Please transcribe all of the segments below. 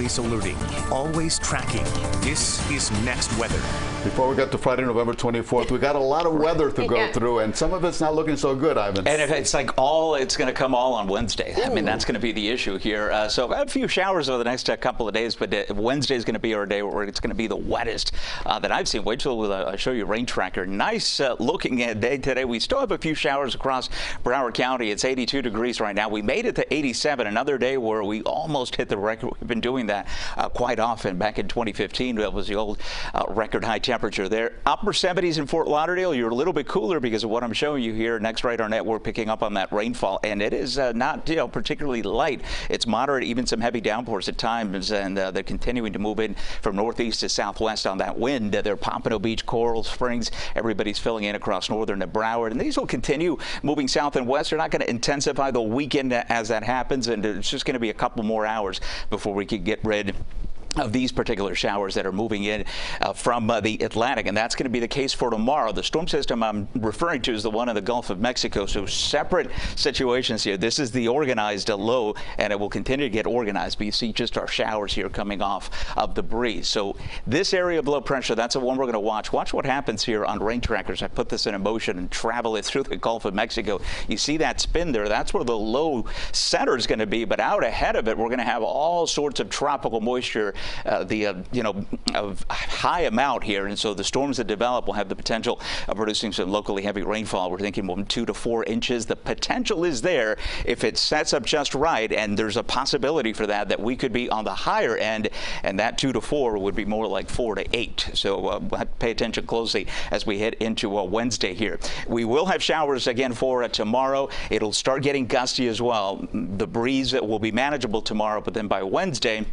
Always alerting, always tracking. This is Next Weather. Before we get to Friday, November 24th, we got a lot of weather to go through, and some of it's not looking so good, Ivan. And if it's like it's going to come all on Wednesday. I mean, that's going to be the issue here. So a few showers over the next couple of days, but Wednesday is going to be our day where it's going to be the wettest that I've seen. Wait till I show you rain tracker. Nice looking day today. We still have a few showers across Broward County. It's 82 degrees right now. We made it to 87, another day where we almost hit the record. We've been doing that quite often. Back in 2015, that was the old record high temperature there. Upper 70s in Fort Lauderdale. You're a little bit cooler because of what I'm showing you here. Next radar net, we're picking up on that rainfall, and it is not particularly light. It's moderate, even some heavy downpours at times, and they're continuing to move in from northeast to southwest on that wind. They're Pompano Beach, Coral Springs. Everybody's filling in across northern Broward, and these will continue moving south and west. They're not going to intensify the weekend as that happens, and it's just going to be a couple more hours before we can get rid of these particular showers that are moving in from the Atlantic, and that's going to be the case for tomorrow. The storm system I'm referring to is the one in the Gulf of Mexico, so separate situations here. This is the organized low, and it will continue to get organized, but you see just our showers here coming off of the breeze. So this area of low pressure, that's the one we're going to watch. Watch what happens here on rain trackers. I put this in motion and travel it through the Gulf of Mexico. You see that spin there? That's where the low center is going to be, but out ahead of it, we're going to have all sorts of tropical moisture, of high amount here, and so the storms that develop will have the potential of producing some locally heavy rainfall. We're thinking 2 to 4 inches. The potential is there if it sets up just right, and there's a possibility for that we could be on the higher end, and that 2 to 4 would be more like 4 to 8. So we'll have to pay attention closely as we head into Wednesday here. We will have showers again for tomorrow. It'll start getting gusty as well. The breeze will be manageable tomorrow, but then by Wednesday,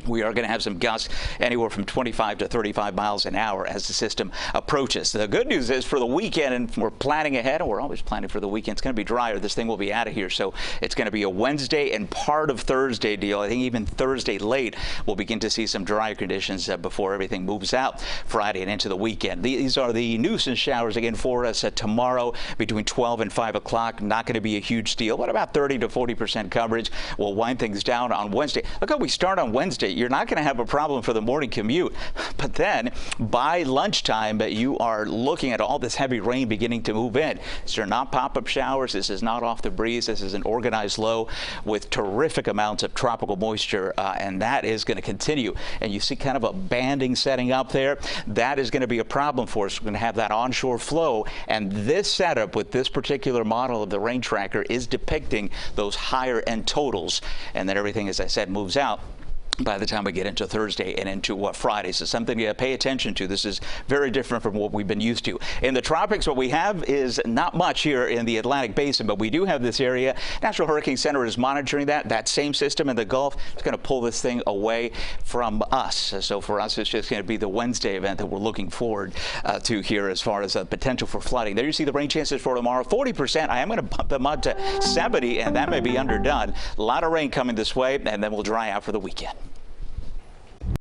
we are going to have some gusts anywhere from 25 to 35 miles an hour as the system approaches. The good news is for the weekend, and we're planning ahead, and we're always planning for the weekend, it's going to be drier. This thing will be out of here, so it's going to be a Wednesday and part of Thursday deal. I think even Thursday late, we'll begin to see some drier conditions before everything moves out Friday and into the weekend. These are the nuisance showers again for us tomorrow between 12 and 5 o'clock. Not going to be a huge deal, but about 30 to 40% coverage. We'll wind things down on Wednesday. Look how we start on Wednesday. You're not going to have a problem for the morning commute, but then by lunchtime, you are looking at all this heavy rain beginning to move in. These are not pop-up showers. This is not off the breeze. This is an organized low with terrific amounts of tropical moisture, and that is going to continue. And you see kind of a banding setting up there. That is going to be a problem for us. We're going to have that onshore flow, and this setup with this particular model of the rain tracker is depicting those higher end totals, and then everything, as I said, moves out by the time we get into Thursday and into Friday. So something to pay attention to. This is very different from what we've been used to. In the tropics, what we have is not much here in the Atlantic Basin, but we do have this area. National Hurricane Center is monitoring that. That same system in the Gulf is going to pull this thing away from us. So for us, it's just going to be the Wednesday event that we're looking forward to here as far as the potential for flooding. There you see the rain chances for tomorrow, 40%. I am going to bump them up to 70, and that may be underdone. A lot of rain coming this way, and then we'll dry out for the weekend.